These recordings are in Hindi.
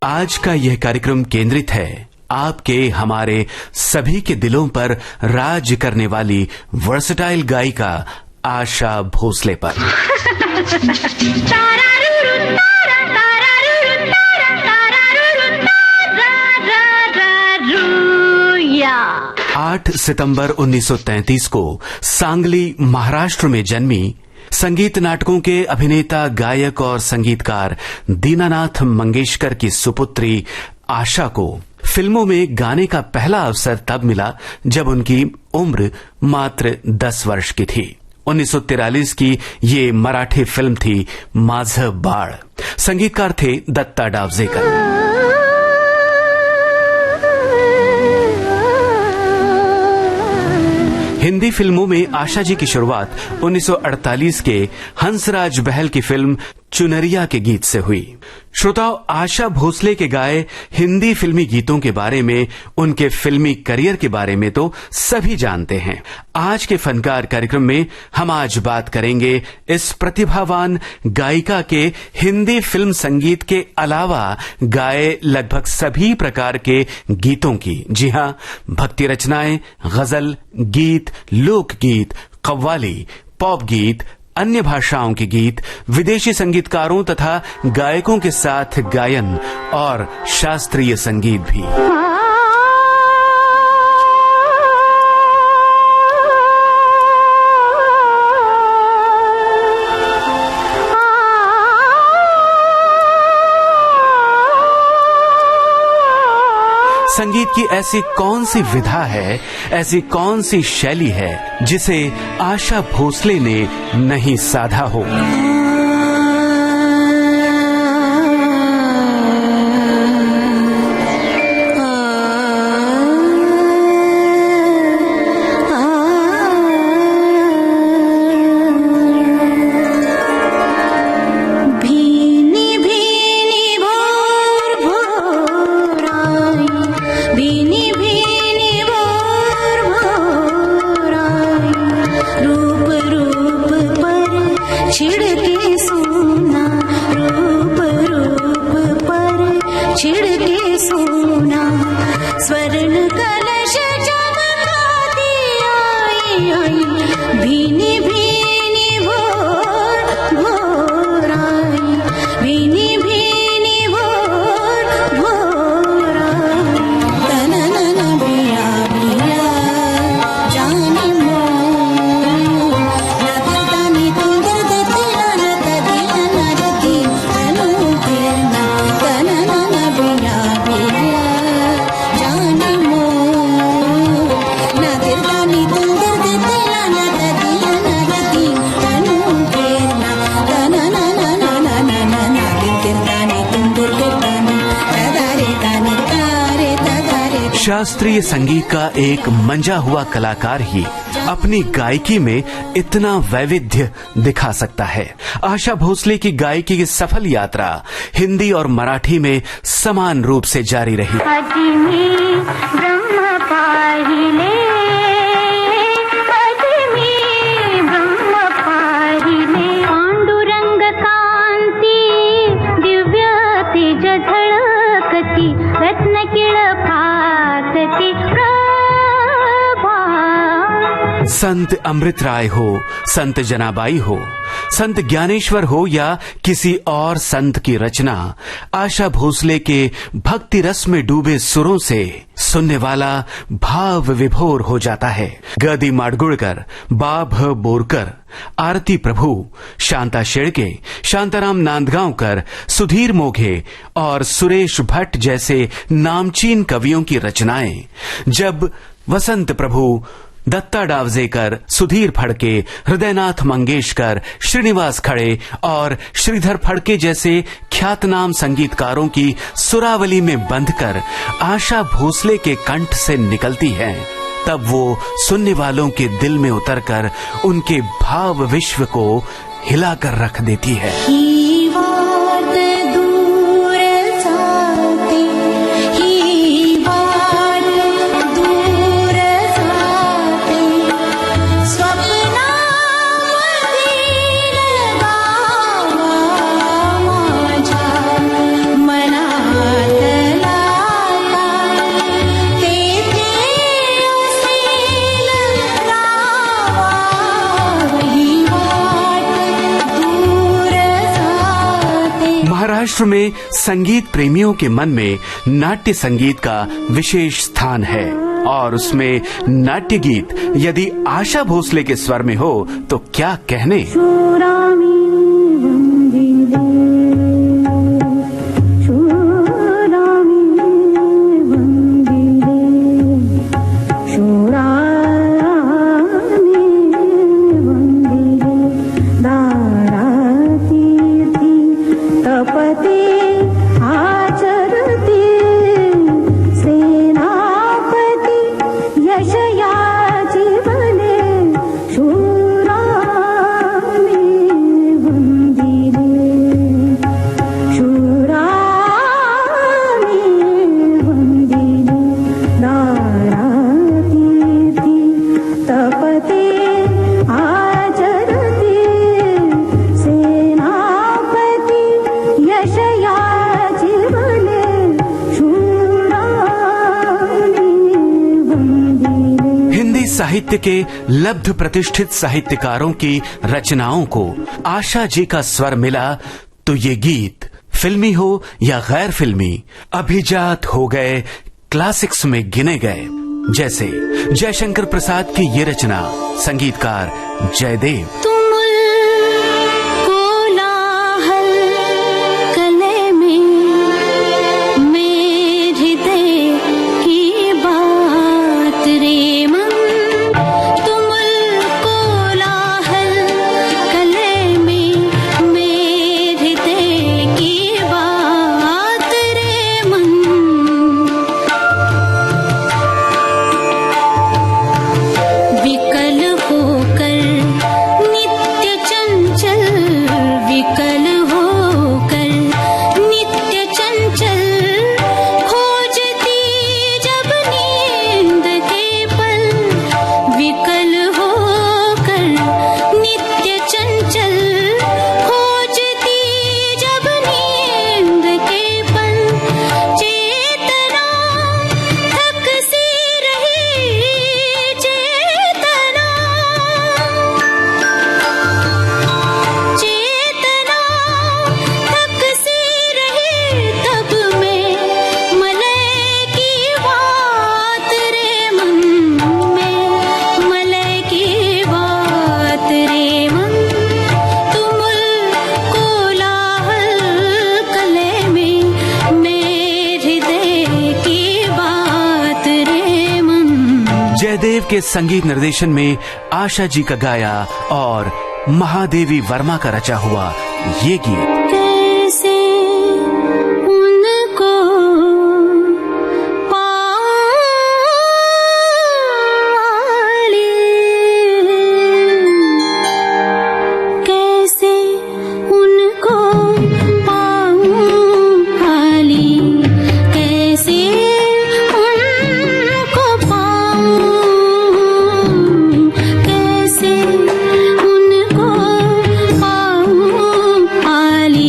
आज का यह कार्यक्रम केंद्रित है आपके हमारे सभी के दिलों पर राज करने वाली वर्सेटाइल गायिका आशा भोसले पर। 8 सितंबर 1933 को सांगली महाराष्ट्र में जन्मी संगीत नाटकों के अभिनेता, गायक और संगीतकार दीनानाथ मंगेशकर की सुपुत्री आशा को फिल्मों में गाने का पहला अवसर तब मिला जब उनकी उम्र मात्र 10 वर्ष की थी। 1943 की ये मराठी फिल्म थी माझं बाळ। संगीतकार थे दत्ता डावजेकर। हिंदी फिल्मों में आशा जी की शुरुआत 1948 के हंसराज बहल की फिल्म चुनरिया के गीत से हुई। श्रोताओं, आशा भोसले के गाए हिंदी फिल्मी गीतों के बारे में, उनके फिल्मी करियर के बारे में तो सभी जानते हैं। आज के फनकार कार्यक्रम में हम आज बात करेंगे इस प्रतिभावान गायिका के हिंदी फिल्म संगीत के अलावा गाए लगभग सभी प्रकार के गीतों की। जी हां, भक्ति रचनाएं, गजल, गीत, लोकगीत, कव्वाली, पॉप गीत, अन्य भाषाओं के गीत, विदेशी संगीतकारों तथा गायकों के साथ गायन और शास्त्रीय संगीत भी। संगीत की ऐसी कौन सी विधा है, ऐसी कौन सी शैली है जिसे आशा भोसले ने नहीं साधा हो। शास्त्रीय संगीत का एक मंजा हुआ कलाकार ही अपनी गायकी में इतना वैविध्य दिखा सकता है। आशा भोसले की गायकी की सफल यात्रा हिंदी और मराठी में समान रूप से जारी रही। संत अमृत राय हो, संत जनाबाई हो, संत ज्ञानेश्वर हो या किसी और संत की रचना, आशा भोसले के भक्ति रस में डूबे सुरों से सुनने वाला भाव विभोर हो जाता है। गदी माडगुळकर, बाभ बोरकर, आरती प्रभु, शांता शेळके, शांताराम नांदगांवकर, सुधीर मोघे और सुरेश भट्ट जैसे नामचीन कवियों की रचनाएं जब वसंत प्रभु, दत्ता डावजेकर, सुधीर फड़के, हृदयनाथ मंगेशकर, श्रीनिवास खड़े और श्रीधर फड़के जैसे ख्यातनाम संगीतकारों की सुरावली में बंधकर आशा भोसले के कंठ से निकलती हैं, तब वो सुनने वालों के दिल में उतरकर उनके भाव विश्व को हिलाकर रख देती है। मना महाराष्ट्र में संगीत प्रेमियों के मन में नाट्य संगीत का विशेष स्थान है और उसमें नाट्य गीत यदि आशा भोसले के स्वर में हो तो क्या कहने। साहित्य के लब्ध प्रतिष्ठित साहित्यकारों की रचनाओं को आशा जी का स्वर मिला तो ये गीत फिल्मी हो या गैर फिल्मी अभिजात हो गए, क्लासिक्स में गिने गए। जैसे जयशंकर प्रसाद की ये रचना, संगीतकार जयदेव। जयदेव के संगीत निर्देशन में आशा जी का गाया और महादेवी वर्मा का रचा हुआ ये गीत। आली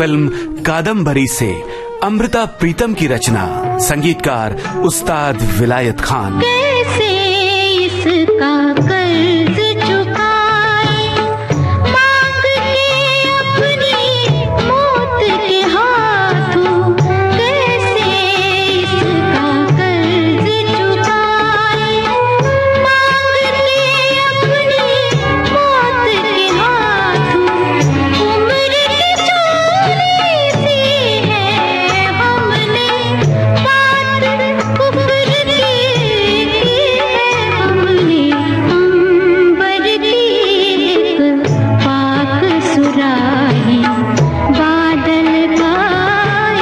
फिल्म कादम्बरी से अमृता प्रीतम की रचना, संगीतकार उस्ताद विलायत खान। कैसे इसका कर्ज चुकाए, मांग के अपनी मौत के हाथों, कैसे इसका कर्ज चुकाए, मांग के अपनी मौत के हाथों, उम्र की चोरी सी है हमने बात कुफर की है हमने, अंबर की एक पाक सुराही, बादल का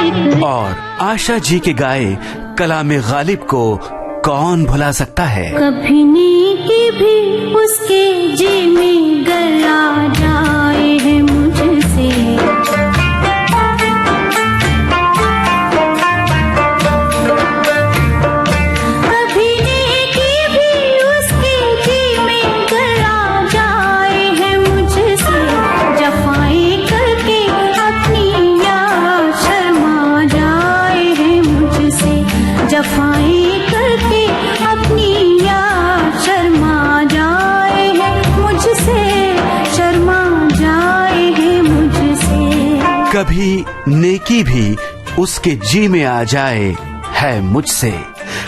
एक। और आशा जी के गाए कलाम गालिब को कौन भुला सकता है। कभी नेकी भी उसके जी में गला जाए है मुझसे, कभी नेकी भी उसके जी में गला जाए है मुझसे, जफाएं करके अपनी याद शर्मा जाए है मुझसे, जफाएं करके अपनी याद शर्मा जाए है मुझसे, शर्मा जाए है मुझसे। कभी नेकी भी उसके जी में आ जाए है मुझसे।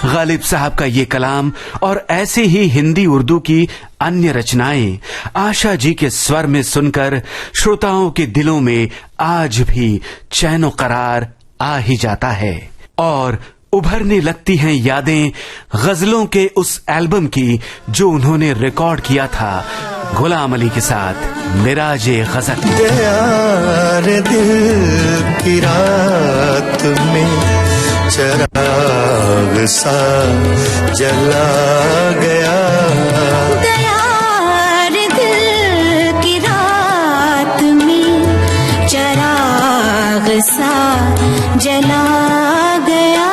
गालिब साहब का ये कलाम और ऐसे ही हिंदी उर्दू की अन्य रचनाएं आशा जी के स्वर में सुनकर श्रोताओं के दिलों में आज भी चैन करार आ ही जाता है और उभरने लगती हैं यादें गजलों के उस एल्बम की जो उन्होंने रिकॉर्ड किया था गुलाम अली के साथ, मिराजे गजल। यार दिल की रात में चराग सा जला गया, यार दिल की रात में चराग सा जला गया,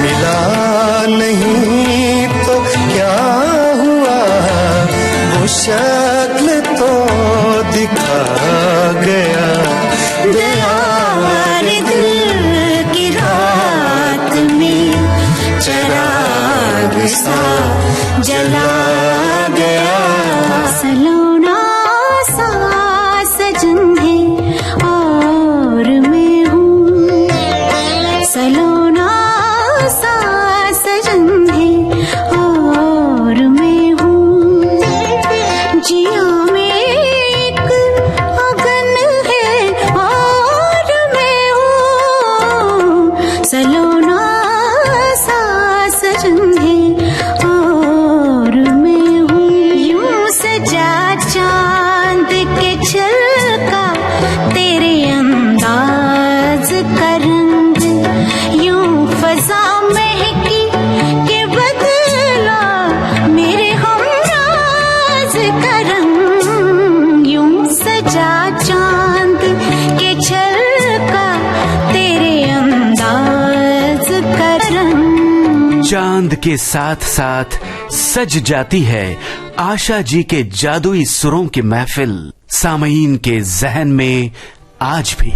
मिला नहीं तो क्या हुआ, वो शक्ल तो दिखा गया, यार दिल की रात में चराग सा जला गया, सलोना सा सजन है और मैं हूँ, सलोना सा सजन है और मैं हूँ, जिया में एक अगन है और मैं हूँ, सलोना सा सजन है और मैं हूँ, यूं सजा चांद के छलका तेरे अंदाज का रंग, यूं फजा महकी के बदला मेरे हमराज का रंग, यूं सजा चांद के छलका तेरे अंदाज का रंग। चांद के साथ साथ सज जाती है आशा जी के जादुई सुरों की महफिल सामईन के जहन में आज भी।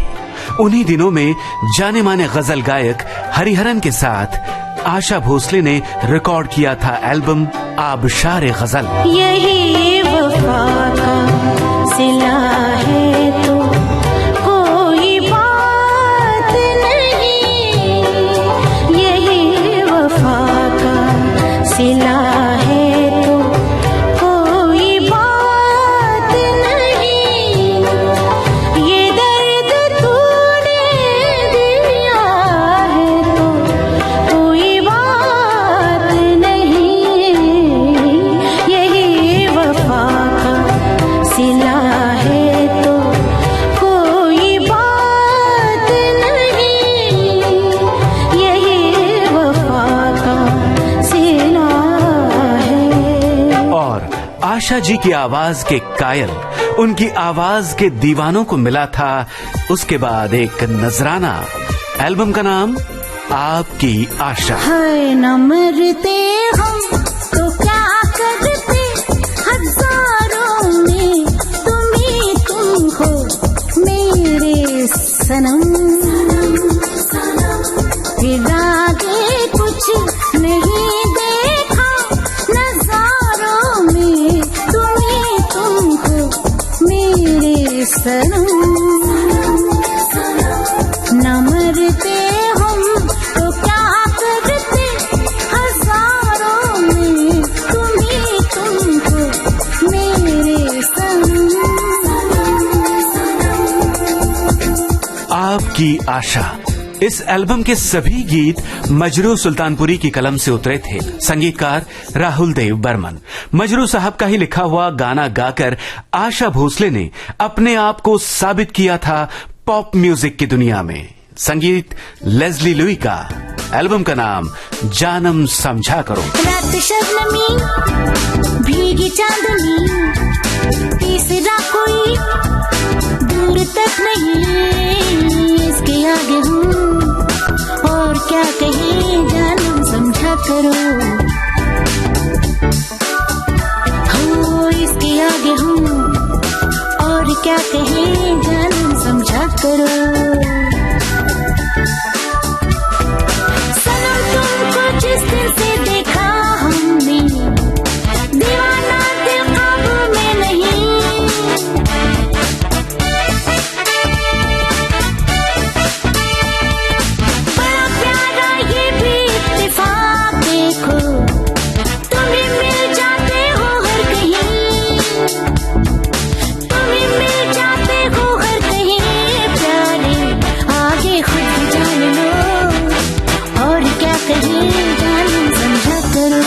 उन्हीं दिनों में जाने माने गजल गायक हरिहरन के साथ आशा भोसले ने रिकॉर्ड किया था एल्बम आबशार गजल। यही वफा का सिला है तो कोई बात नहीं, यही वफा का सिला है तो कोई बात नहीं, ये दर्द तूने दिया है तो कोई बात नहीं, यही वफा का सिला है तो कोई बात नहीं, यही वफा का सिला है। और आशा जी की आवाज के कायल, उनकी आवाज के दीवानों को मिला था उसके बाद एक नजराना। एल्बम का नाम आपकी आशा। है न मरते हम तो क्या करते, हजारों में तुम ही तुम हो मेरे सनम, न मरते हम तो क्या करते, हजारों में तुम्ही तुमको मेरे सनम। आपकी आशा, इस एल्बम के सभी गीत मजरू सुल्तानपुरी की कलम से उतरे थे। संगीतकार राहुल देव बर्मन। मजरू साहब का ही लिखा हुआ गाना गाकर आशा भोसले ने अपने आप को साबित किया था पॉप म्यूजिक की दुनिया में। संगीत लेस्ली लुई का। एल्बम का नाम जानम समझा करो। रात शबनमी, भीगी चांदनी, तीसरा कोई दूर तक नहीं, इसके आगे हूँ और क्या कहे, जानम समझा करो। हो इसके आगे हूँ और क्या कहे, जानम समझा करो। सनम तुमको जिस दिन से देखा हमने, दीवाना दिल काबू में नहीं। बड़ा प्यारा ये भी इत्तेफाक देखो, तुम ही मिल जाते हो हर कहीं, तुम ही मिल जाते हो हर कहीं। प्यारे आगे खुद जान लो और क्या कहे, जानम समझा करो।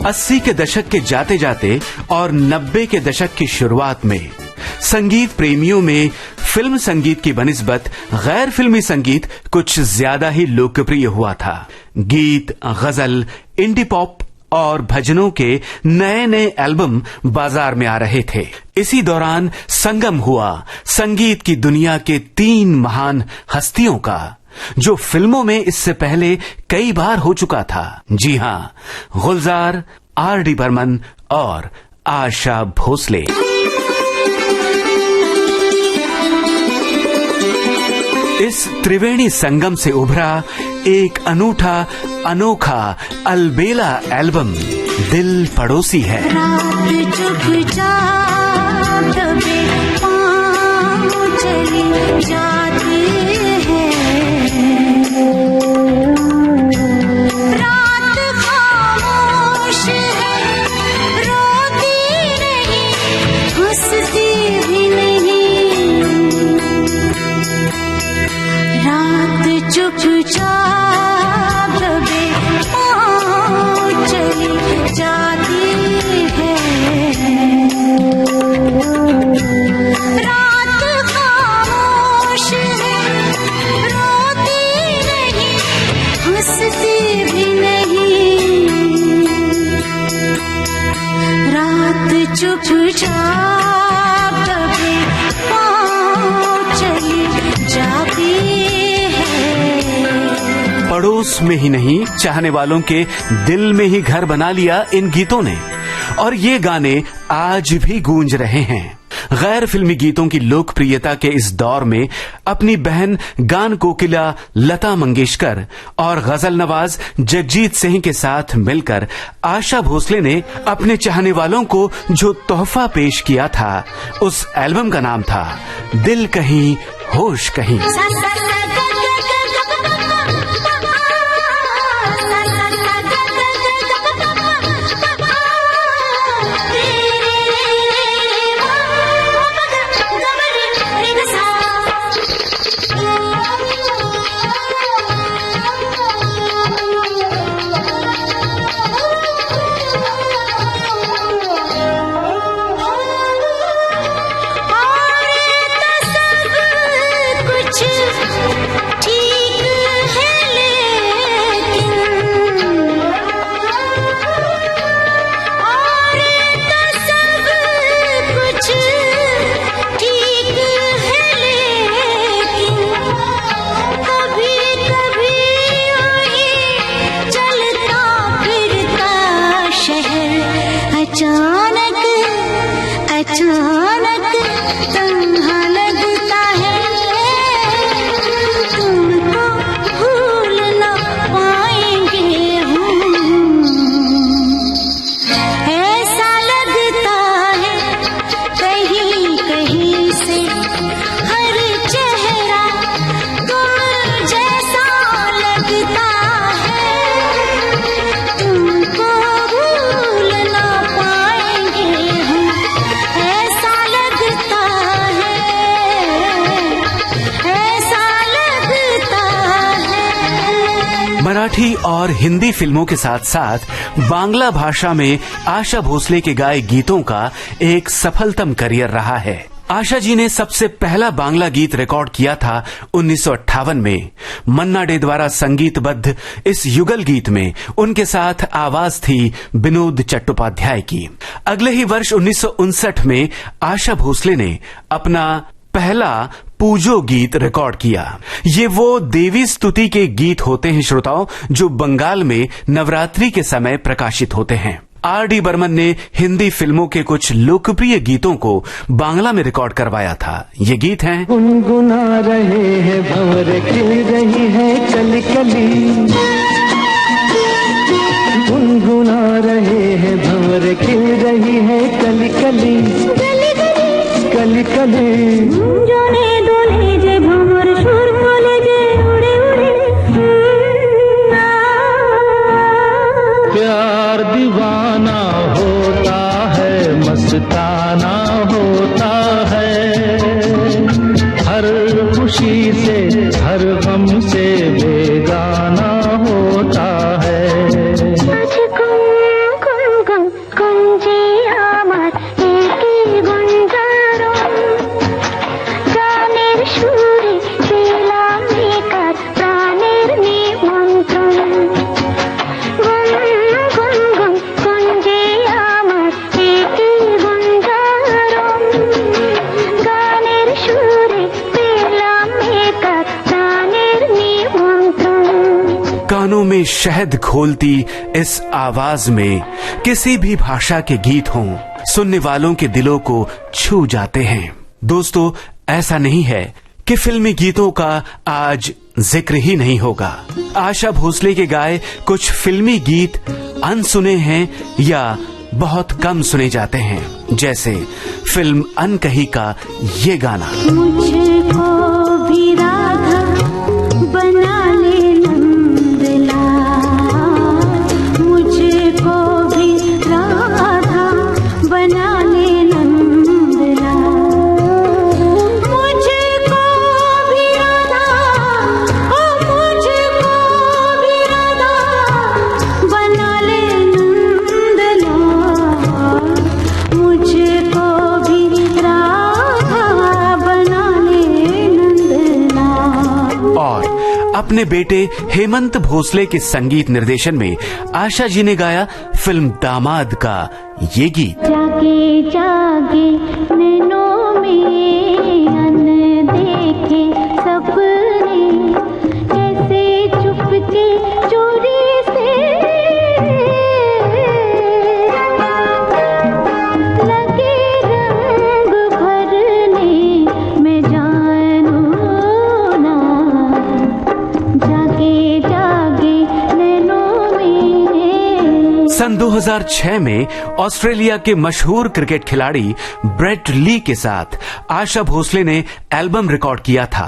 80 के दशक के जाते जाते और 90 के दशक की शुरुआत में संगीत प्रेमियों में फिल्म संगीत की बनिस्बत गैर फिल्मी संगीत कुछ ज्यादा ही लोकप्रिय हुआ था। गीत, गजल, इंडी पॉप और भजनों के नए नए एल्बम बाजार में आ रहे थे। इसी दौरान संगम हुआ संगीत की दुनिया के 3 महान हस्तियों का, जो फिल्मों में इससे पहले कई बार हो चुका था। जी हां, गुलजार, आर.डी. बर्मन और आशा भोसले। इस त्रिवेणी संगम से उभरा एक अनूठा अनोखा अलबेला एल्बम दिल पड़ोसी है। रात चुपचाप दबे पाँव चली जाती है, रात खामोश है, रोती नहीं, हंसती भी नहीं। रात चुपचाप दबे पाँव चली जाती है, रात खामोश है, रोती नहीं, हंसती भी नहीं। रात चुपचाप दबे पाँव चली जाती है। पड़ोस में ही नहीं, चाहने वालों के दिल में ही घर बना लिया इन गीतों ने, और ये गाने आज भी गूंज रहे हैं। गैर फिल्मी गीतों की लोकप्रियता के इस दौर में अपनी बहन गान कोकिला लता मंगेशकर और गजल नवाज जगजीत सिंह के साथ मिलकर आशा भोसले ने अपने चाहने वालों को जो तोहफा पेश किया था, उस एल्बम का नाम था दिल कहीं होश कहीं। कुछ मराठी और हिंदी फिल्मों के साथ साथ बांग्ला भाषा में आशा भोसले के गाए गीतों का एक सफलतम करियर रहा है। आशा जी ने सबसे पहला बांग्ला गीत रिकॉर्ड किया था 1958 में। मन्ना डे द्वारा संगीतबद्ध इस युगल गीत में उनके साथ आवाज थी विनोद चट्टोपाध्याय की। अगले ही वर्ष 1959 में आशा भोसले ने अपना पहला पूजो गीत रिकॉर्ड किया। ये वो देवी स्तुति के गीत होते हैं श्रोताओं, जो बंगाल में नवरात्रि के समय प्रकाशित होते हैं। आर.डी. बर्मन ने हिंदी फिल्मों के कुछ लोकप्रिय गीतों को बांग्ला में रिकॉर्ड करवाया था। ये गीत हैं गुनगुना रहे हैं भंवर खिल रही है कली कली, गुनगुना रहे हैं भंवर खिल रही है कली कली, कली कली जने दोले जे भंवर सुर बोले जे उड़े उड़े प्यार दीवाना होता है, मस्ताना होता है, हर खुशी से हर गम से बेगाना होता है। कानों में शहद घोलती इस आवाज में किसी भी भाषा के गीत हों, सुनने वालों के दिलों को छू जाते हैं। दोस्तों, ऐसा नहीं है कि फिल्मी गीतों का आज जिक्र ही नहीं होगा। आशा भोसले के गाए कुछ फिल्मी गीत अनसुने हैं या बहुत कम सुने जाते हैं, जैसे फिल्म अनकही का ये गाना। मुझको भी राधा बना ले नंदलाल, मुझको भी राधा बना ले नंदलाल, मुझको भी राधा, ओ मुझको भी राधा बना ले नंदलाल, मुझको भी राधा बना ले नंदलाल। और अपने बेटे हेमंत भोसले के संगीत निर्देशन में आशा जी ने गाया फिल्म दामाद का ये गीत। जागे जागे नैनों में अनदेखे सपने, कैसे चुपके चोरी से लगे रंग भरने, मैं जानू ना, जागे जागे नैनों में। सन 2006 में ऑस्ट्रेलिया के मशहूर क्रिकेट खिलाड़ी ब्रेट ली के साथ आशा भोसले ने एल्बम रिकॉर्ड किया था,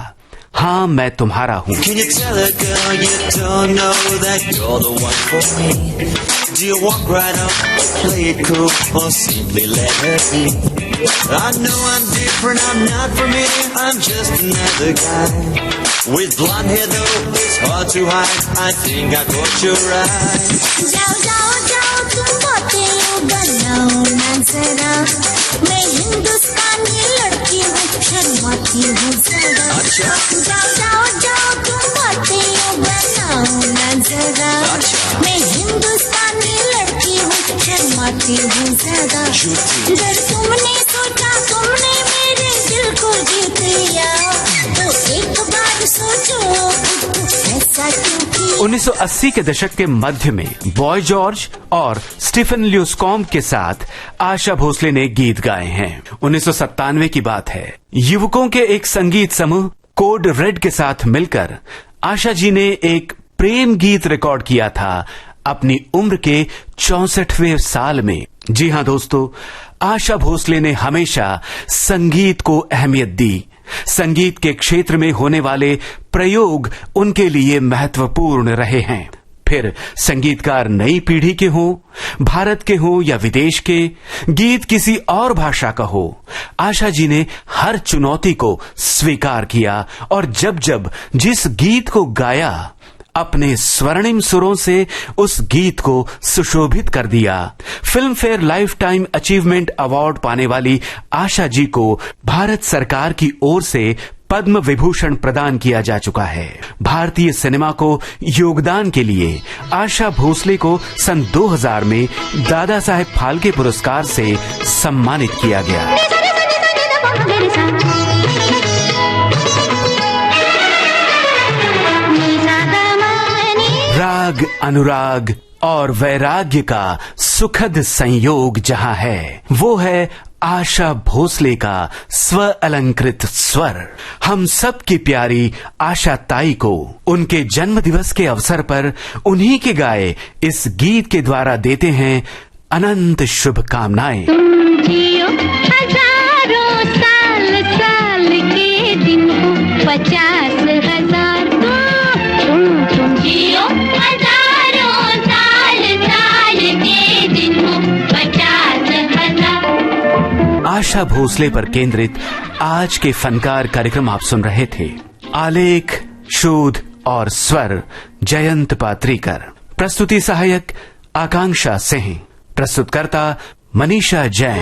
हाँ मैं तुम्हारा हूँ। Can you tell a girl you don't know that you're the one for me? Do you walk right up, play it cool, or simply let her be? I know I'm different, I'm not from here, I'm just another guy. With blonde hair though, it's hard to hide, I think I caught your eye. जाओ जाओ जाओ तुम बातें यूं बनाओ ना जरा, मैं हिंदुस्तानी लड़की हूँ, शर्माती हूँ जरा। अच्छा। जाओ जाओ जाओ तुम बातें यूं बनाओ ना जरा, मैं हिंदुस्तानी लड़की हूँ, शर्माती हूँ जरा। झूठी। अगर तुमने सोचा तुमने मेरे दिल को जीत लिया, तो एक बार सोचो ऐसा क्यों किया। 1980 के दशक के मध्य में बॉय जॉर्ज और स्टीफन ल्यूस्कॉम्ब के साथ आशा भोसले ने गीत गाए हैं। 1997 की बात है। युवकों के एक संगीत समूह कोड रेड के साथ मिलकर आशा जी ने एक प्रेम गीत रिकॉर्ड किया था अपनी उम्र के 64वें साल में। जी हां दोस्तों, आशा भोसले ने हमेशा संगीत को अहमियत दी। संगीत के क्षेत्र में होने वाले प्रयोग उनके लिए महत्वपूर्ण रहे हैं। फिर संगीतकार नई पीढ़ी के हों, भारत के हों या विदेश के, गीत किसी और भाषा का हो, आशा जी ने हर चुनौती को स्वीकार किया और जब जब जिस गीत को गाया, अपने स्वर्णिम सुरों से उस गीत को सुशोभित कर दिया। Film fair life time achievement award पाने वाली आशा जी को भारत सरकार की ओर से पद्म विभूषण प्रदान किया जा चुका है। भारतीय सिनेमा को योगदान के लिए आशा भोसले को सन 2000 में दादा साहेब फाल्के पुरस्कार से सम्मानित किया गया। राग, अनुराग और वैराग्य का सुखद संयोग जहां है, वो है आशा भोसले का स्व अलंकृत स्वर। हम सब की प्यारी आशा ताई को उनके जन्म दिवस के अवसर पर उन्हीं के गाए इस गीत के द्वारा देते हैं अनंत शुभकामनाएं। जियो हजारों साल, साल के दिन हो 50,000 तुम जियो हजारों साल, साल के दिन हो 50,000। आशा भोसले पर केंद्रित आज के फनकार कार्यक्रम आप सुन रहे थे। आलेख, शोध और स्वर जयंत पात्रीकर। प्रस्तुति सहायक आकांक्षा सिंह। प्रस्तुतकर्ता मनीषा जैन।